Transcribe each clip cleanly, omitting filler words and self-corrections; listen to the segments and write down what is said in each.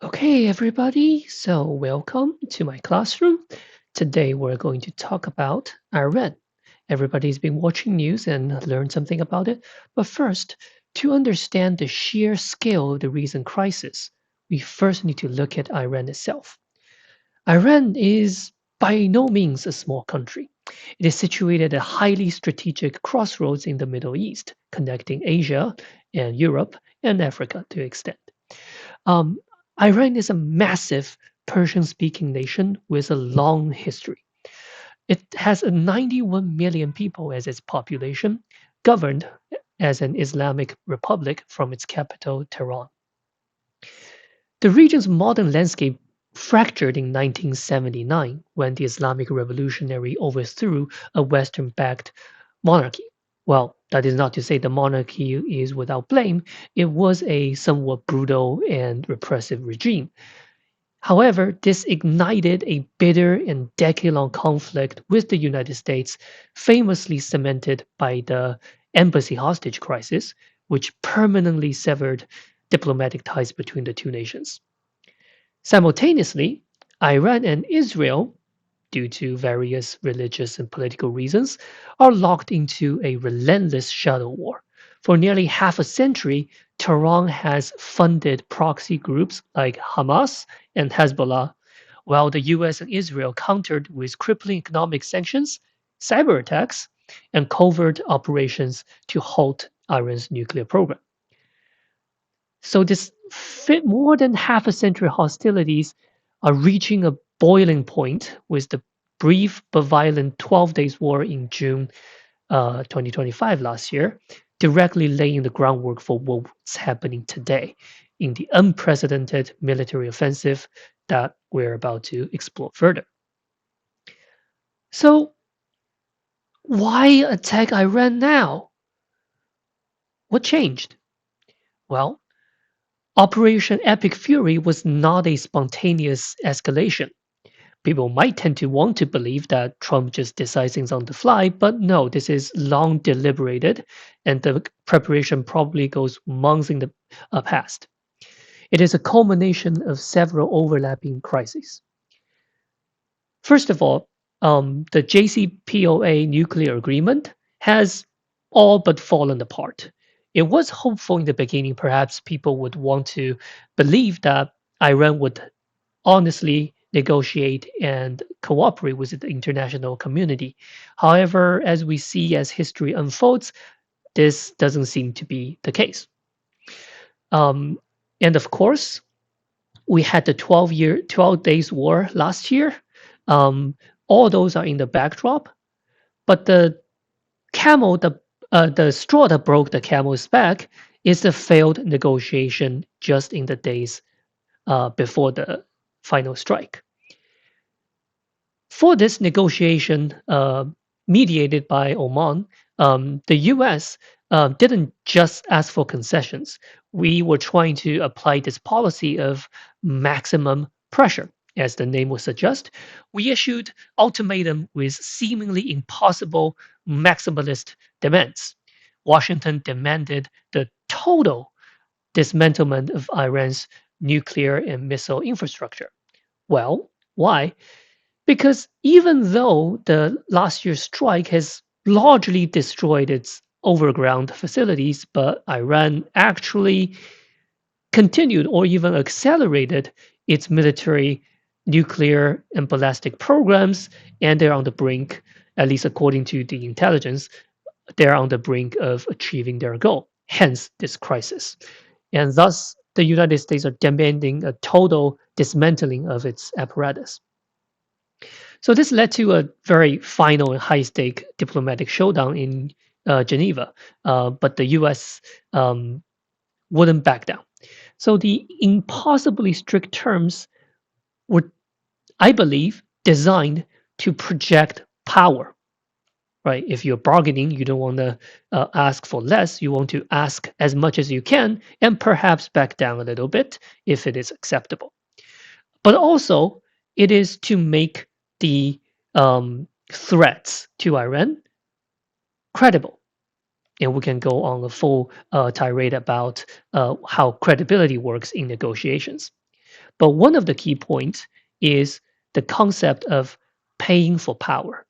Okay, everybody, so welcome to my classroom. Today we're going to talk about Iran. Everybody's been watching news and learned something about it. But first, to understand the sheer scale of the recent crisis, we first need to look at Iran itself. Iran is by no means a small country. It is situated at a highly strategic crossroads in the Middle East, connecting Asia and Europe and Africa to an extent. Um, Iran is a massive Persian speaking nation with a long history. It has a 91 million people as its population, governed as an Islamic republic from its capital, Tehran. The region's modern landscape fractured in 1979 when the Islamic Revolutionary overthrew a Western backed monarchy. Well, that is not to say the monarchy is without blame. It was a somewhat brutal and repressive regime. However, this ignited a bitter and decade long conflict with the United States, famously cemented by the embassy hostage crisis, which permanently severed diplomatic ties between the two nations. Simultaneously, Iran and Israel, due to various religious and political reasons, are locked into a relentless shadow war. For nearly half a century, Tehran has funded proxy groups like Hamas and Hezbollah, while the US and Israel countered with crippling economic sanctions, cyber attacks, and covert operations to halt Iran's nuclear program. So this more than half a century hostilities are reaching a boiling point with the brief but violent 12 days war in June 2025 last year, directly laying the groundwork for what's happening today in the unprecedented military offensive that we're about to explore further. So why attack Iran now? What changed? Well, Operation Epic Fury was not a spontaneous escalation. People might tend to want to believe that Trump just decides things on the fly, but no, this is long deliberated, and the preparation probably goes months in the past. It is a culmination of several overlapping crises. First of all, the JCPOA nuclear agreement has all but fallen apart. It was hopeful in the beginning, perhaps people would want to believe that Iran would honestly negotiate and cooperate with the international community. However, as we see as history unfolds, this doesn't seem to be the case. Um, and of course, we had the 12 days war last year. Um, all those are in the backdrop, but camel, the straw that broke the camel's back is the failed negotiation just in the days before the final strike. For this negotiation, mediated by Oman, the US didn't just ask for concessions. We were trying to apply this policy of maximum pressure. As the name would suggest, we issued ultimatum with seemingly impossible maximalist demands. Washington demanded the total dismantlement of Iran's nuclear and missile infrastructure. Well, why? Because even though the last year's strike has largely destroyed its overground facilities, but Iran actually continued or even accelerated its military, nuclear, and ballistic programs, and they're on the brink, at least according to the intelligence, they're on the brink of achieving their goal, hence this crisis. And thus, the United States are demanding a total dismantling of its apparatus. So this led to a very final and high-stake diplomatic showdown in Geneva, but the U.S. Wouldn't back down. So the impossibly strict terms were, I believe, designed to project power. Right? If you're bargaining, you don't want to ask for less. You want to ask as much as you can, and perhaps back down a little bit if it is acceptable. But also, it is to make the threats to Iran credible. And we can go on a full tirade about how credibility works in negotiations. But one of the key points is the concept of paying for power,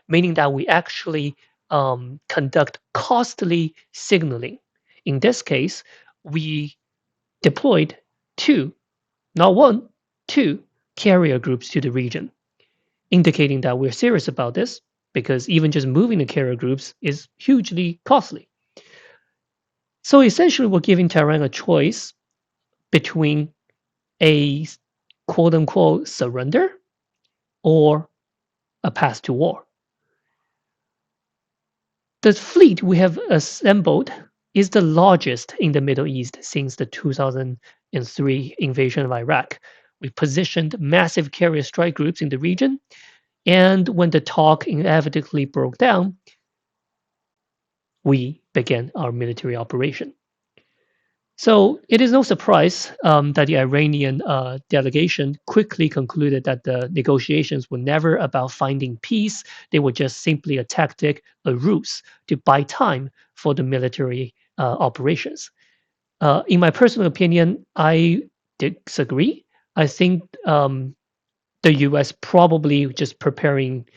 meaning that we actually conduct costly signaling. In this case, we deployed two, not one, two carrier groups to the region, indicating that we're serious about this because even just moving the carrier groups is hugely costly. So essentially, we're giving Tehran a choice between a quote unquote surrender or a path to war. The fleet we have assembled is the largest in the Middle East since the 2003 invasion of Iraq. We positioned massive carrier strike groups in the region, and when the talk inevitably broke down, we began our military operation. So it is no surprise that the Iranian delegation quickly concluded that the negotiations were never about finding peace. They were just simply a tactic, a ruse to buy time for the military operations. In my personal opinion, I disagree. I think the US probably just preparing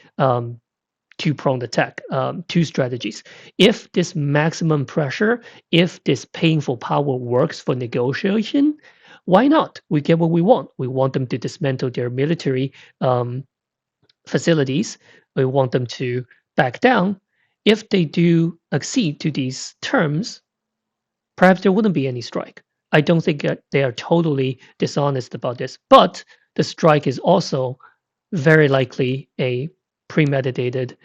two-pronged attack, two strategies. If this maximum pressure, if this painful power works for negotiation, why not? We get what we want. We want them to dismantle their military facilities. We want them to back down. If they do accede to these terms, perhaps there wouldn't be any strike. I don't think that they are totally dishonest about this, but the strike is also very likely a premeditated,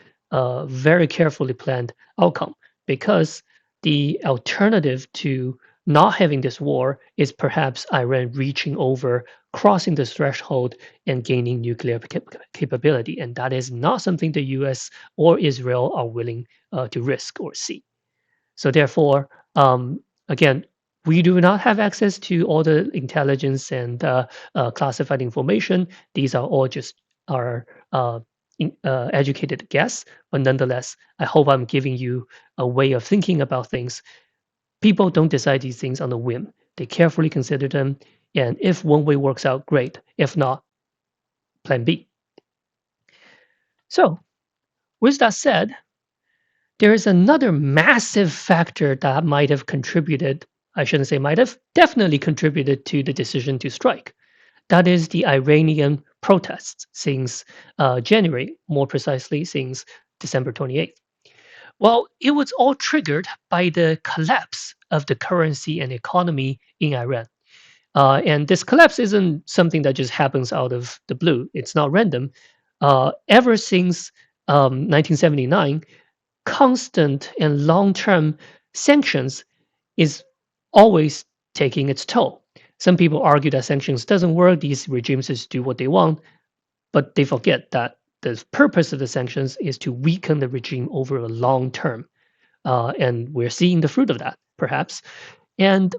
very carefully planned outcome because the alternative to not having this war is perhaps Iran reaching over, crossing the threshold, and gaining nuclear capability. And that is not something the US or Israel are willing to risk or see. So therefore, again, we do not have access to all the intelligence and classified information. These are all just our educated guess. But nonetheless, I hope I'm giving you a way of thinking about things. People don't decide these things on a whim. They carefully consider them. And if one way works out, great. If not, plan B. So, with that said, there is another massive factor that might have contributed, I shouldn't say might have, definitely contributed to the decision to strike. That is the Iranian protests since January, more precisely, since December 28th. Well, it was all triggered by the collapse of the currency and economy in Iran. And this collapse isn't something that just happens out of the blue, it's not random. Ever since 1979, constant and long-term sanctions is always taking its toll. Some people argue that sanctions doesn't work, these regimes just do what they want, but they forget that the purpose of the sanctions is to weaken the regime over a long term. And we're seeing the fruit of that, perhaps. And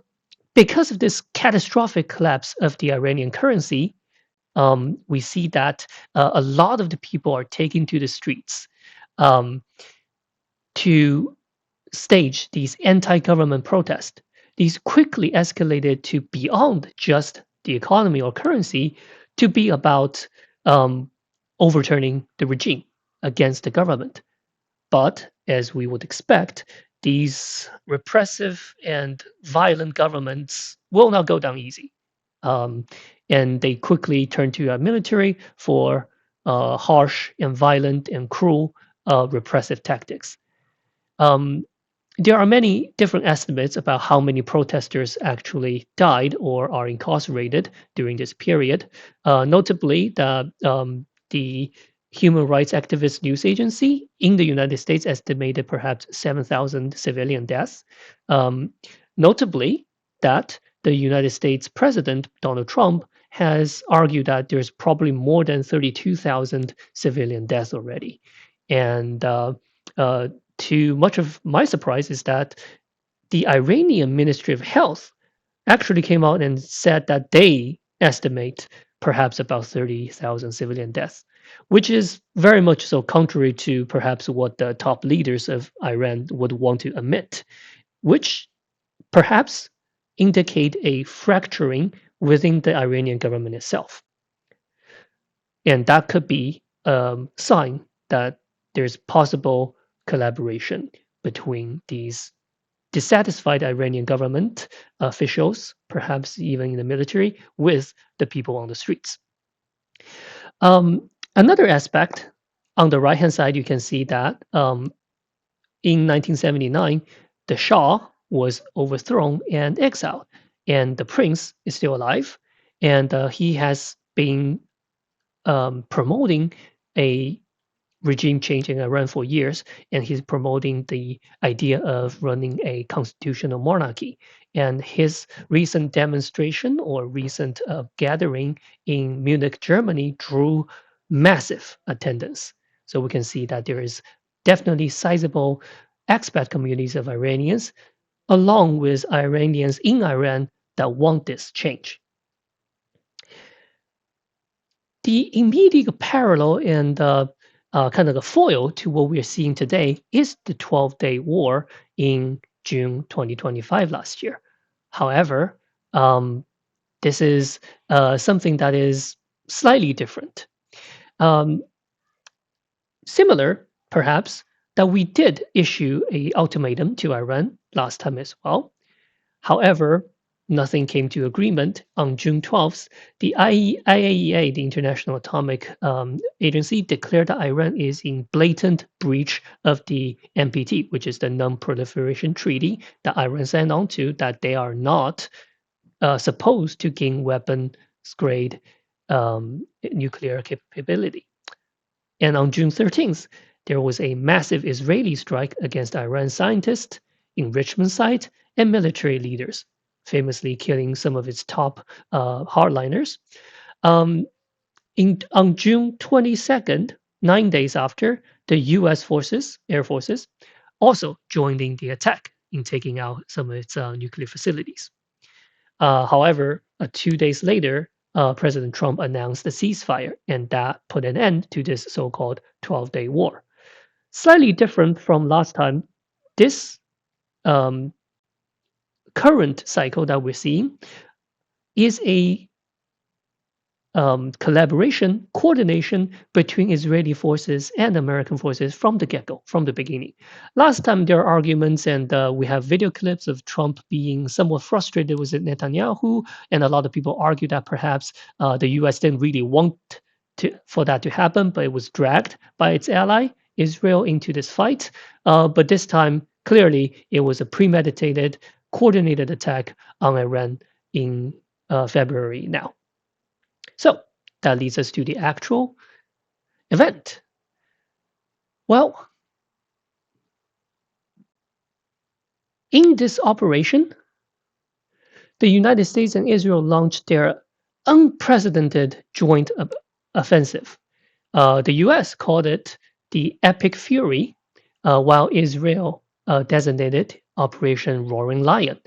because of this catastrophic collapse of the Iranian currency, we see that a lot of the people are taking to the streets um, to stage these anti-government protests. These quickly escalated to beyond just the economy or currency to be about overturning the regime against the government. But as we would expect, these repressive and violent governments will not go down easy. Um, and they quickly turn to our military for harsh and violent and cruel repressive tactics. Um, there are many different estimates about how many protesters actually died or are incarcerated during this period. Notably, the Human Rights Activist News Agency in the United States estimated perhaps 7,000 civilian deaths. Um, Notably, that the United States President Donald Trump has argued that there's probably more than 32,000 civilian deaths already. And uh, to much of my surprise is that the Iranian Ministry of Health actually came out and said that they estimate perhaps about 30,000 civilian deaths, which is very much so contrary to perhaps what the top leaders of Iran would want to admit, which perhaps indicate a fracturing within the Iranian government itself. And that could be a sign that there's possible collaboration between these dissatisfied Iranian government officials, perhaps even in the military, with the people on the streets. Another aspect on the right hand side, you can see that in 1979, the Shah was overthrown and exiled, and the prince is still alive, and he has been promoting a regime change in Iran for years, and he's promoting the idea of running a constitutional monarchy. And his recent demonstration or recent gathering in Munich, Germany, drew massive attendance. So we can see that there is definitely sizable expat communities of Iranians, along with Iranians in Iran that want this change. The immediate parallel and kind of the foil to what we're seeing today is the 12-day war in June 2025 last year. However, this is something that is slightly different. Um, Similar, perhaps, that we did issue a ultimatum to Iran last time as well. However, nothing came to agreement. On June 12th, the IAEA, the International Atomic Agency, declared that Iran is in blatant breach of the NPT, which is the Non-Proliferation Treaty that Iran signed on to, that they are not supposed to gain weapons grade nuclear capability. And on June 13th, there was a massive Israeli strike against Iran scientists, enrichment sites, and military leaders, famously killing some of its top hardliners. Um, on June 22nd, 9 days after, the US forces, air forces, also joined in the attack in taking out some of its nuclear facilities. However, 2 days later, President Trump announced a ceasefire, and that put an end to this so called 12-day war. Slightly different from last time, this um, current cycle that we're seeing is a collaboration, coordination between Israeli forces and American forces from the get-go, from the beginning. Last time there are arguments, and we have video clips of Trump being somewhat frustrated with Netanyahu, and a lot of people argue that perhaps the U.S. didn't really want for that to happen, but it was dragged by its ally Israel into this fight. But this time, clearly, it was a premeditated, coordinated attack on Iran in February now. So that leads us to the actual event. Well, in this operation, the United States and Israel launched their unprecedented joint offensive. The US called it the Epic Fury, while Israel designated Operation Roaring Lion.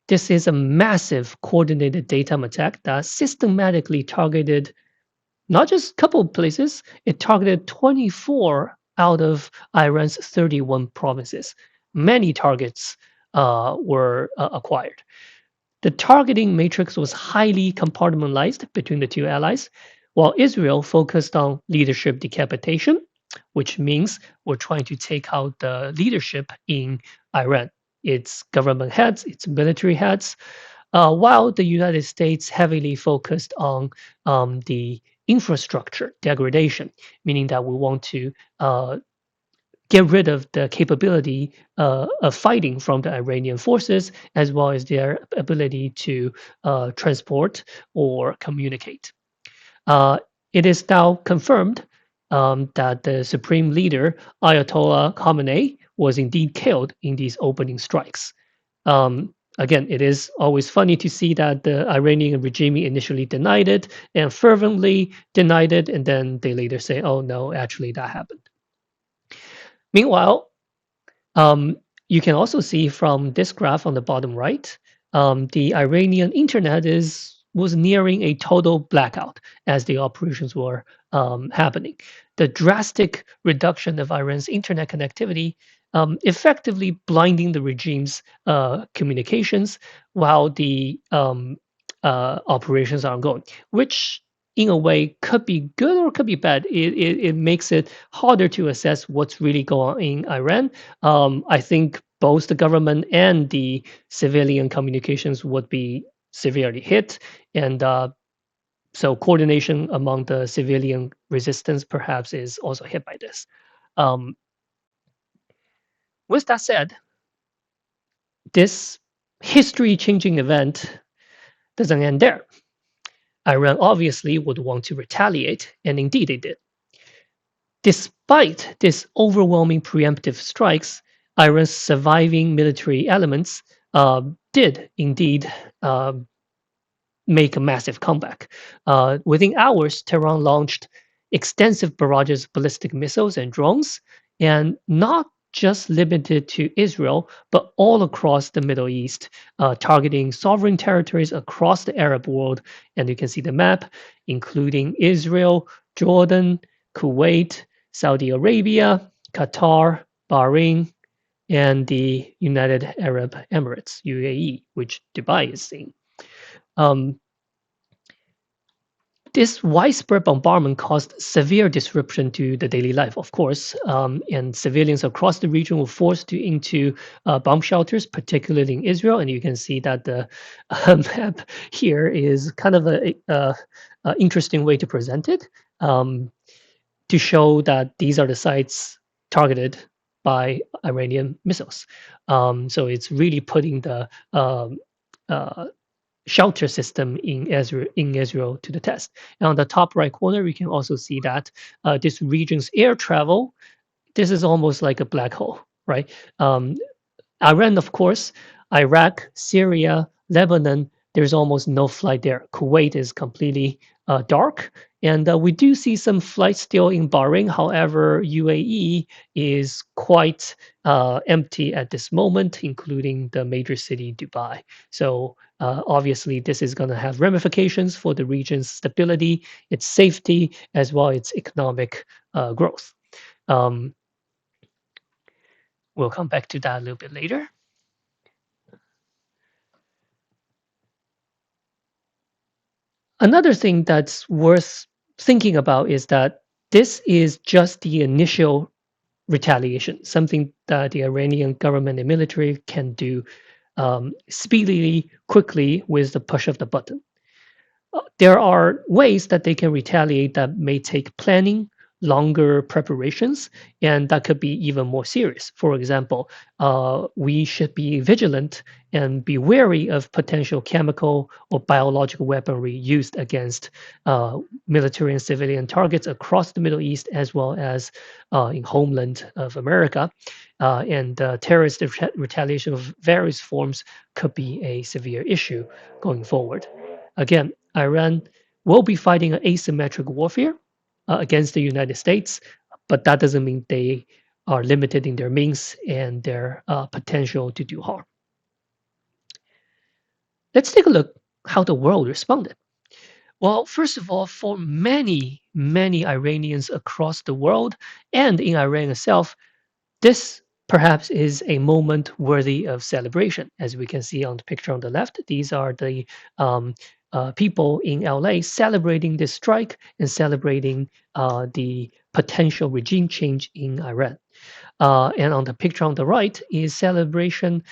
This is a massive coordinated daytime attack that systematically targeted not just a couple of places, it targeted 24 out of Iran's 31 provinces. Many targets were acquired. The targeting matrix was highly compartmentalized between the two allies, while Israel focused on leadership decapitation, which means we're trying to take out the leadership in Iran, its government heads, its military heads, while the United States heavily focused on the infrastructure degradation, meaning that we want to get rid of the capability of fighting from the Iranian forces, as well as their ability to transport or communicate. It is now confirmed that the supreme leader, Ayatollah Khamenei, was indeed killed in these opening strikes. Again, it is always funny to see that the Iranian regime initially denied it and fervently denied it, and then they later say, oh, no, actually, that happened. Meanwhile, you can also see from this graph on the bottom right, the Iranian internet was nearing a total blackout as the operations were happening. The drastic reduction of Iran's internet connectivity effectively blinding the regime's communications, while the operations are ongoing, which in a way could be good or could be bad. It makes it harder to assess what's really going on in Iran. I think both the government and the civilian communications would be severely hit, and so coordination among the civilian resistance perhaps is also hit by this. Um, with that said, this history-changing event doesn't end there. Iran obviously would want to retaliate, and indeed they did. Despite this overwhelming preemptive strikes, Iran's surviving military elements did indeed uh, make a massive comeback. Within hours, Tehran launched extensive barrages of ballistic missiles and drones, and not just limited to Israel, but all across the Middle East, targeting sovereign territories across the Arab world. And you can see the map, including Israel, Jordan, Kuwait, Saudi Arabia, Qatar, Bahrain, and the United Arab Emirates, UAE, which Dubai is seeing. Um, This widespread bombardment caused severe disruption to the daily life, of course, and civilians across the region were forced into bomb shelters, particularly in Israel. And you can see that the map here is kind of a interesting way to present it, to show that these are the sites targeted by Iranian missiles. So it's really putting the uh, shelter system in Israel to the test. And on the top right corner, we can also see that this region's air travel, this is almost like a black hole, right? Um, Iran, of course, Iraq, Syria, Lebanon, there's almost no flight there. Kuwait is completely dark. And we do see some flights still in Bahrain. However, UAE is quite empty at this moment, including the major city, Dubai. So obviously, this is going to have ramifications for the region's stability, its safety, as well as its economic growth. Um, we'll come back to that a little bit later. Another thing that's worth thinking about is that this is just the initial retaliation, something that the Iranian government and military can do speedily, quickly with the push of the button. There are ways that they can retaliate that may take planning, longer preparations, and that could be even more serious. For example, we should be vigilant and be wary of potential chemical or biological weaponry used against military and civilian targets across the Middle East, as well as in homeland of America. And terrorist retaliation of various forms could be a severe issue going forward. Again, Iran will be fighting an asymmetric warfare against the United States, but that doesn't mean they are limited in their means and their potential to do harm. Let's take a look how the world responded. Well, first of all, for many Iranians across the world and in Iran itself, this perhaps is a moment worthy of celebration. As we can see on the picture on the left, these are the people in LA celebrating this strike and celebrating the potential regime change in Iran. And on the picture on the right is celebration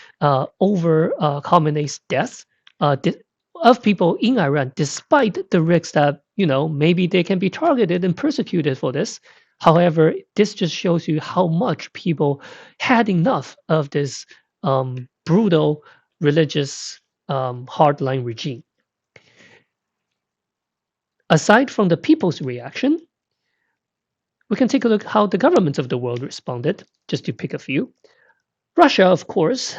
over Khamenei's death of people in Iran, despite the risks that maybe they can be targeted and persecuted for this. However, this just shows you how much people had enough of this brutal religious hardline regime. Aside from the people's reaction, we can take a look how the governments of the world responded, just to pick a few. Russia, of course,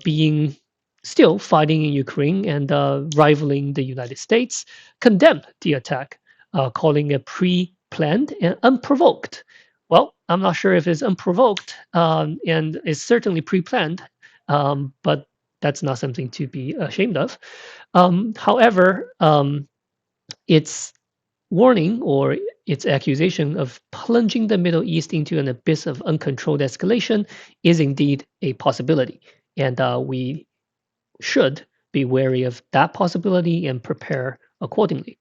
being still fighting in Ukraine and rivaling the United States, condemned the attack, calling it pre-planned and unprovoked. Well, I'm not sure if it's unprovoked, and it's certainly pre-planned, but that's not something to be ashamed of. However, its warning or its accusation of plunging the Middle East into an abyss of uncontrolled escalation is indeed a possibility. And we should be wary of that possibility and prepare accordingly.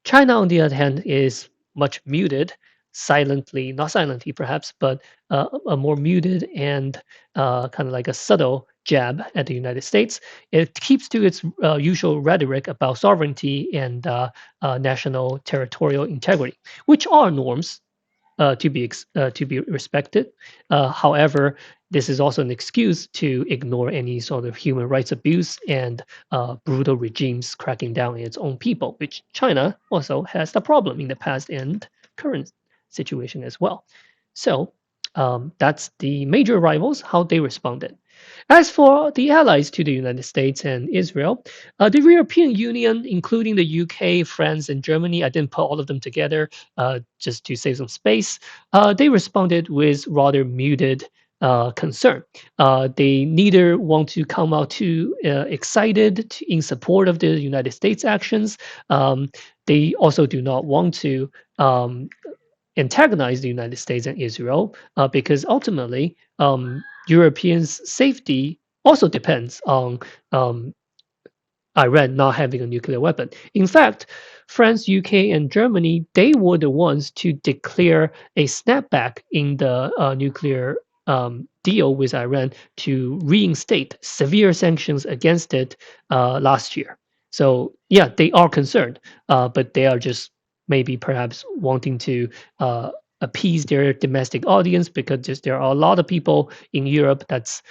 China, on the other hand, is much muted, silently, not silently perhaps, but a more muted and kind of like a subtle jab at the United States. It keeps to its usual rhetoric about sovereignty and national territorial integrity, which are norms to be respected. However, this is also an excuse to ignore any sort of human rights abuse and brutal regimes cracking down on its own people, which China also has the problem in the past and current situation as well. So that's the major rivals, how they responded. As for the allies to the United States and Israel, the European Union, including the UK, France, and Germany, I didn't put all of them together just to save some space, they responded with rather muted concern. They neither want to come out too excited in support of the United States actions. They also do not want to antagonize the United States and Israel because ultimately Europeans' safety also depends on um, Iran not having a nuclear weapon. In fact, France, UK, and Germany, they were the ones to declare a snapback in the nuclear deal with Iran to reinstate severe sanctions against it last year. So yeah, they are concerned, but they are just maybe perhaps wanting to appease their domestic audience because there are a lot of people in Europe that's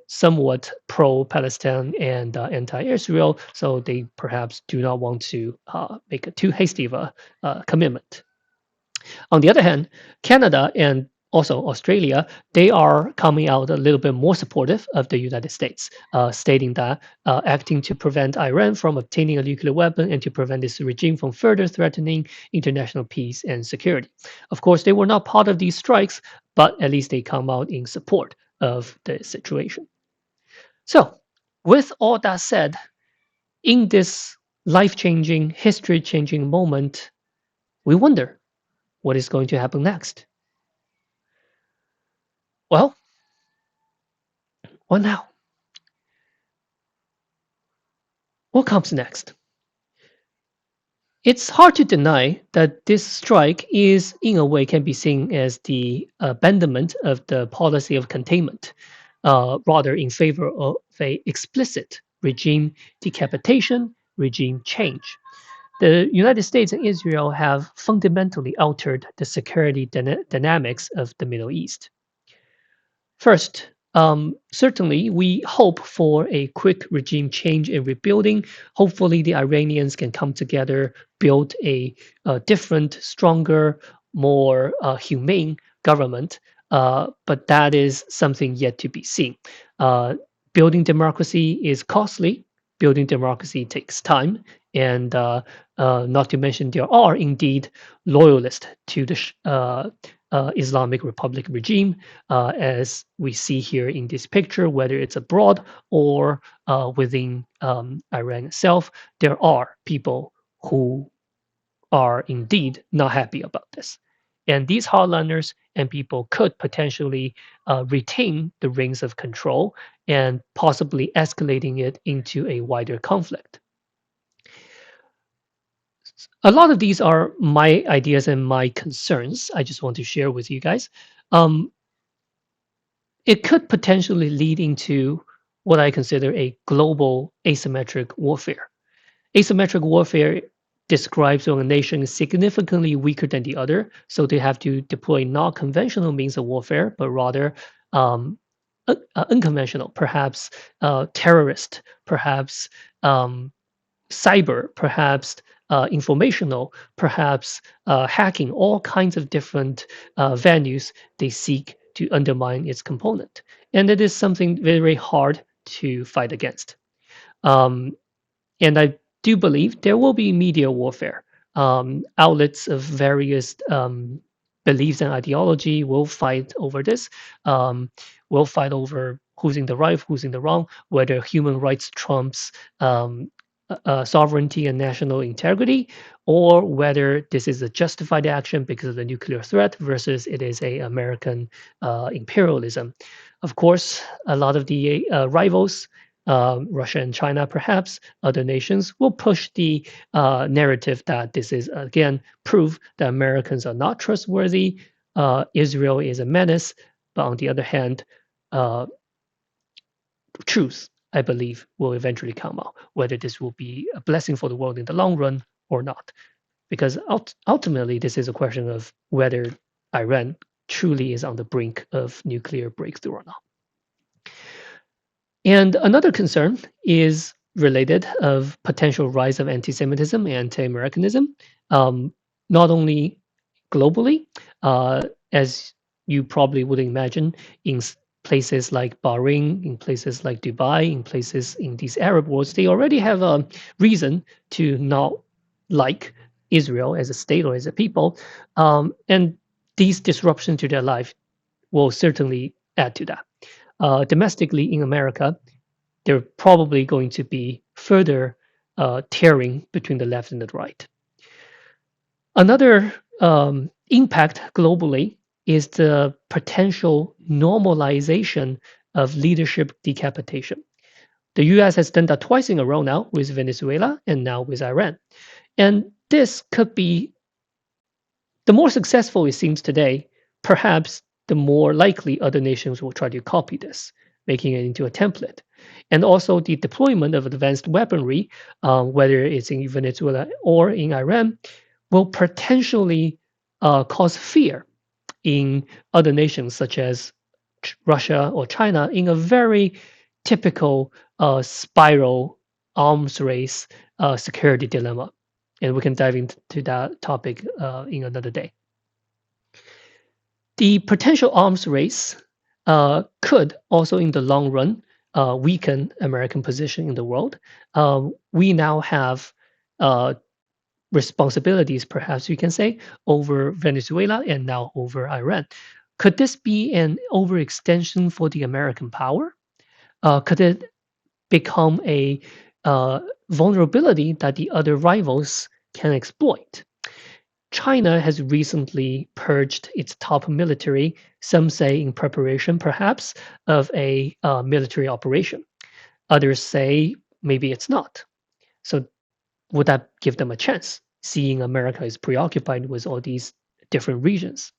somewhat pro-Palestine and anti-Israel, so they perhaps do not want to make a too hasty of a commitment. On the other hand, Canada and also Australia, they are coming out a little bit more supportive of the United States, stating that acting to prevent Iran from obtaining a nuclear weapon and to prevent this regime from further threatening international peace and security. Of course, they were not part of these strikes, but at least they come out in support of the situation. So, with all that said, in this life changing, history changing moment, we wonder what is going to happen next. Well, well, now, what comes next? It's hard to deny that this strike is, in a way, can be seen as the abandonment of the policy of containment, rather in favor of a explicit regime decapitation, regime change. The United States and Israel have fundamentally altered the security dynamics of the Middle East. First, certainly we hope for a quick regime change and rebuilding. Hopefully, the Iranians can come together, build a different, stronger, more humane government. But that is something yet to be seen. Uh, Building democracy is costly. Building democracy takes time, and not to mention there are indeed loyalists to the Islamic Republic regime, as we see here in this picture, whether it's abroad or within Iran itself, there are people who are indeed not happy about this. And these hardliners and people could potentially retain the reins of control and possibly escalating it into a wider conflict. A lot of these are my ideas and my concerns. I just want to share with you guys. Um, it could potentially lead into what I consider a global asymmetric warfare. Asymmetric warfare describes when a nation is significantly weaker than the other, so they have to deploy not conventional means of warfare, but rather um, unconventional, perhaps terrorist, perhaps um, cyber, perhaps informational, perhaps hacking, all kinds of different venues they seek to undermine its component. And it is something very hard to fight against. Um, and I do believe there will be media warfare. Outlets of various beliefs and ideology will fight over this. Will fight over who's in the right, who's in the wrong, whether human rights trumps sovereignty and national integrity, or whether this is a justified action because of the nuclear threat versus it is a American imperialism. Of course, a lot of the rivals Russia and China, perhaps other nations, will push the narrative that this is, again, proof that Americans are not trustworthy, Israel is a menace. But on the other hand, uh, truth, I believe, will eventually come out, whether this will be a blessing for the world in the long run or not. Because ultimately, this is a question of whether Iran truly is on the brink of nuclear breakthrough or not. And another concern is related of potential rise of anti-Semitism and anti-Americanism, um, not only globally, as you probably would imagine, in places like Bahrain, in places like Dubai, in places in these Arab worlds, they already have a reason to not like Israel as a state or as a people, and these disruptions to their life will certainly add to that. Domestically in America, there are probably going to be further tearing between the left and the right. Another impact globally is the potential normalization of leadership decapitation. The US has done that twice in a row now with Venezuela and now with Iran. And this could be the more successful it seems today, perhaps the more likely other nations will try to copy this, making it into a template. And also the deployment of advanced weaponry, whether it's in Venezuela or in Iran, will potentially cause fear in other nations such as Russia or China in a very typical spiral arms race security dilemma. And we can dive into that topic in another day. The potential arms race could also, in the long run, weaken American position in the world. We now have responsibilities, perhaps you can say, over Venezuela and now over Iran. Could this be an overextension for the American power? Could it become a vulnerability that the other rivals can exploit? China has recently purged its top military, some say in preparation perhaps of a military operation. Others say maybe it's not. So would that give them a chance, seeing America is preoccupied with all these different regions?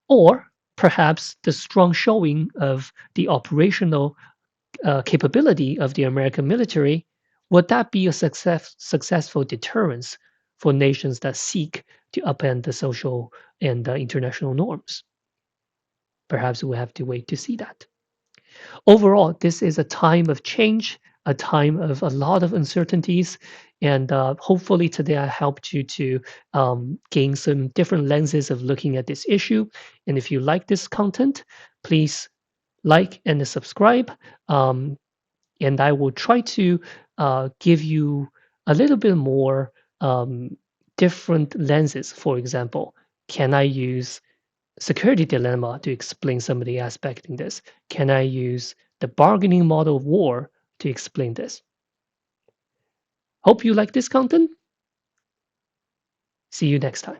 Or perhaps the strong showing of the operational capability of the American military, would that be a successful deterrence for nations that seek to upend the social and international norms? Perhaps we have to wait to see that. Overall, this is a time of change, a time of a lot of uncertainties, and hopefully today I helped you to gain some different lenses of looking at this issue. And if you like this content, please like and subscribe. And I will try to give you a little bit more different lenses. For example, can I use security dilemma to explain some of the aspect in this? Can I use the bargaining model of war to explain this? Hope you like this content. See you next time.